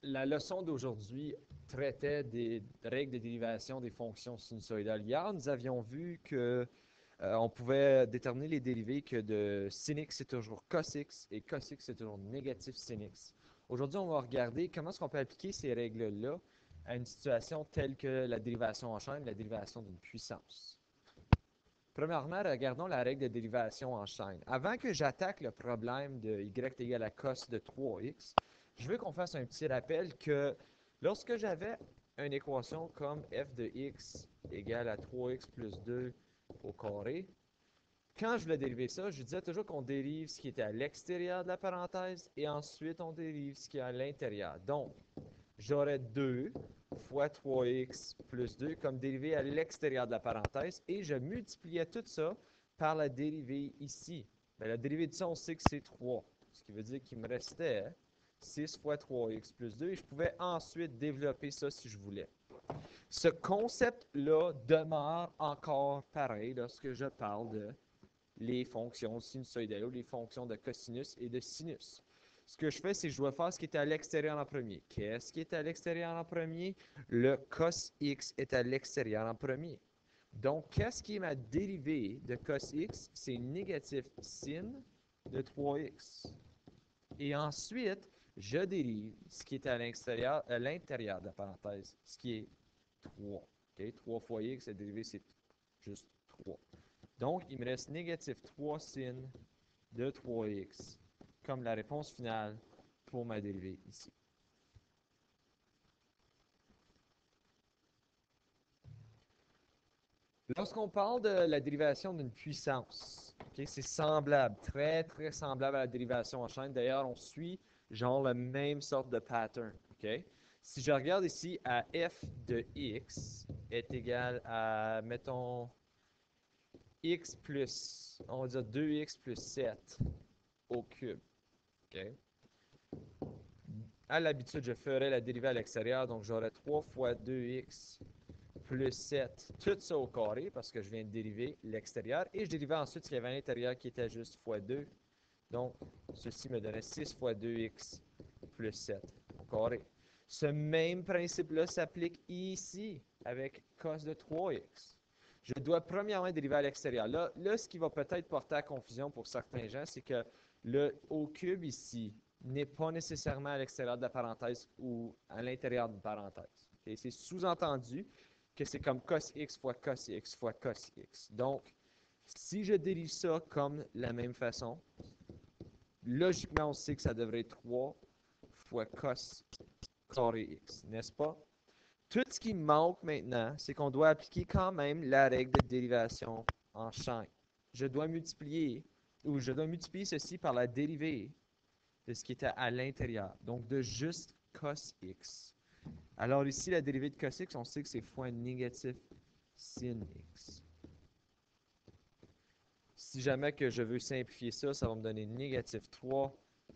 La leçon d'aujourd'hui traitait des règles de dérivation des fonctions sinusoïdales. Hier, nous avions vu que on pouvait déterminer les dérivés que de sin x c'est toujours cos x et cos x c'est toujours négatif sin x. Aujourd'hui, on va regarder comment est-ce qu'on peut appliquer ces règles-là à une situation telle que la dérivation en chaîne, la dérivation d'une puissance. Premièrement, regardons la règle de dérivation en chaîne. Avant que j'attaque le problème de y égale à cos de 3x, je veux qu'on fasse un petit rappel que lorsque j'avais une équation comme f de x égale à 3x plus 2 au carré, quand je voulais dériver ça, je disais toujours qu'on dérive ce qui était à l'extérieur de la parenthèse et ensuite on dérive ce qui est à l'intérieur. Donc, j'aurais 2 fois 3x plus 2 comme dérivée à l'extérieur de la parenthèse et je multipliais tout ça par la dérivée ici. Bien, la dérivée de ça, on sait que c'est 3, ce qui veut dire qu'il me restait 6 fois 3x plus 2 et je pouvais ensuite développer ça si je voulais. Ce concept-là demeure encore pareil lorsque je parle de les fonctions sinusoïdales ou les fonctions de cosinus et de sinus. Ce que je fais, c'est que je dois faire ce qui est à l'extérieur en premier. Qu'est-ce qui est à l'extérieur en premier? Le cos x est à l'extérieur en premier. Donc, qu'est-ce qui est ma dérivée de cos x? C'est négatif sin de 3x. Et ensuite, je dérive ce qui est à l'intérieur de la parenthèse, ce qui est 3. Okay? 3 fois x, la dérivée, c'est juste 3. Donc, il me reste négatif 3 sin de 3x comme la réponse finale pour ma dérivée ici. Lorsqu'on parle de la dérivation d'une puissance, okay, c'est semblable, très, très semblable à la dérivation en chaîne. D'ailleurs, on suit genre la même sorte de pattern. Okay? Si je regarde ici à f de x est égal à, mettons, x plus, on va dire 2x plus 7 au cube. Okay? À l'habitude, je ferais la dérivée à l'extérieur, donc j'aurais 3 fois 2x plus 7, tout ça au carré, parce que je viens de dériver l'extérieur, et je dérivais ensuite ce qu'il y avait à l'intérieur qui était juste fois 2. Donc, ceci me donnait 6 fois 2x plus 7 au carré. Ce même principe-là s'applique ici, avec cos de 3x. Je dois premièrement dériver à l'extérieur. Là, ce qui va peut-être porter à confusion pour certains gens, c'est que le au cube ici n'est pas nécessairement à l'extérieur de la parenthèse ou à l'intérieur d'une parenthèse. Okay? C'est sous-entendu que c'est comme cos x fois cos x fois cos x. Donc, si je dérive ça comme la même façon, logiquement, on sait que ça devrait être 3 fois cos carré x, n'est-ce pas? Tout ce qui manque maintenant, c'est qu'on doit appliquer quand même la règle de dérivation en chaîne. Je dois multiplier ceci par la dérivée de ce qui était à l'intérieur, donc de juste cos x. Alors ici, la dérivée de cos x, on sait que c'est fois négatif sin x. Si jamais que je veux simplifier ça, ça va me donner négatif 3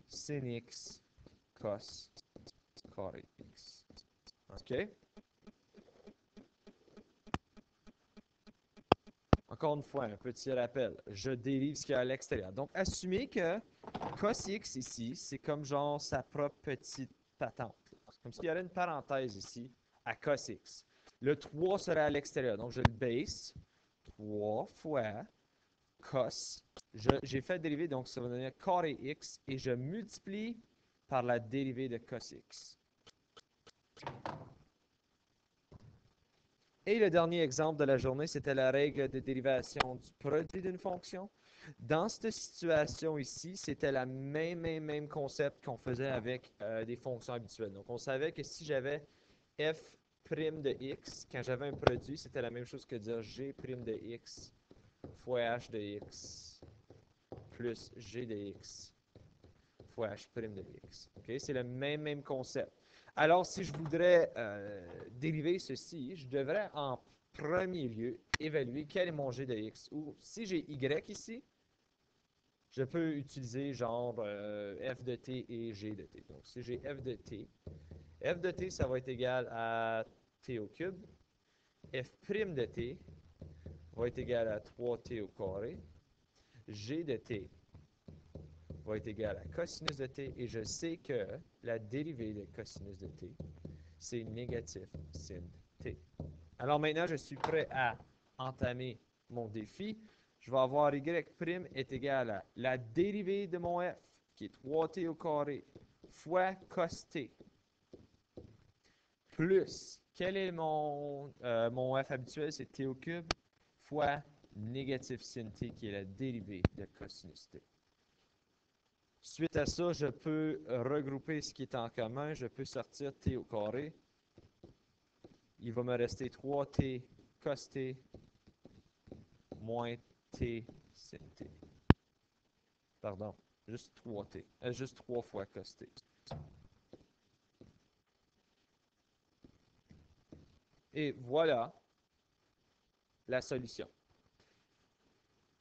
sin x cos carré x. OK? Encore une fois, un petit rappel. Je dérive ce qu'il y a à l'extérieur. Donc, assumez que cos x ici, c'est comme genre sa propre petite patente. Comme s'il y avait une parenthèse ici à cos x. Le 3 serait à l'extérieur. Donc, je le baisse 3 fois cos. J'ai fait dériver, donc ça va donner carré x et je multiplie par la dérivée de cos x. Et le dernier exemple de la journée, c'était la règle de dérivation du produit d'une fonction. Dans cette situation ici, c'était le même concept qu'on faisait avec des fonctions habituelles. Donc, on savait que si j'avais f' de x, quand j'avais un produit, c'était la même chose que dire g' de x fois h de x plus g de x fois h' de x. Okay? C'est le même concept. Alors, si je voudrais dériver ceci, je devrais en premier lieu évaluer quel est mon g de x. Ou si j'ai y ici, je peux utiliser genre f de t et g de t. Donc, si j'ai f de t, ça va être égal à t au cube. F' de t va être égal à 3t au carré. G de t va être égal à cosinus de t, et je sais que la dérivée de cosinus de t, c'est négatif sin t. Alors maintenant, je suis prêt à entamer mon défi. Je vais avoir y' est égal à la dérivée de mon f, qui est 3t au carré, fois cos t, plus, quel est mon f habituel? C'est t au cube, fois négatif sin t, qui est la dérivée de cosinus t. Suite à ça, je peux regrouper ce qui est en commun. Je peux sortir t au carré. Il va me rester 3t cos t moins t sin t. Pardon, juste 3t. Juste 3 fois cos t. Et voilà la solution.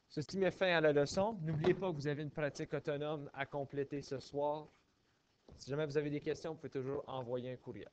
Ceci met fin à la leçon. N'oubliez pas que vous avez une pratique autonome à compléter ce soir. Si jamais vous avez des questions, vous pouvez toujours envoyer un courriel.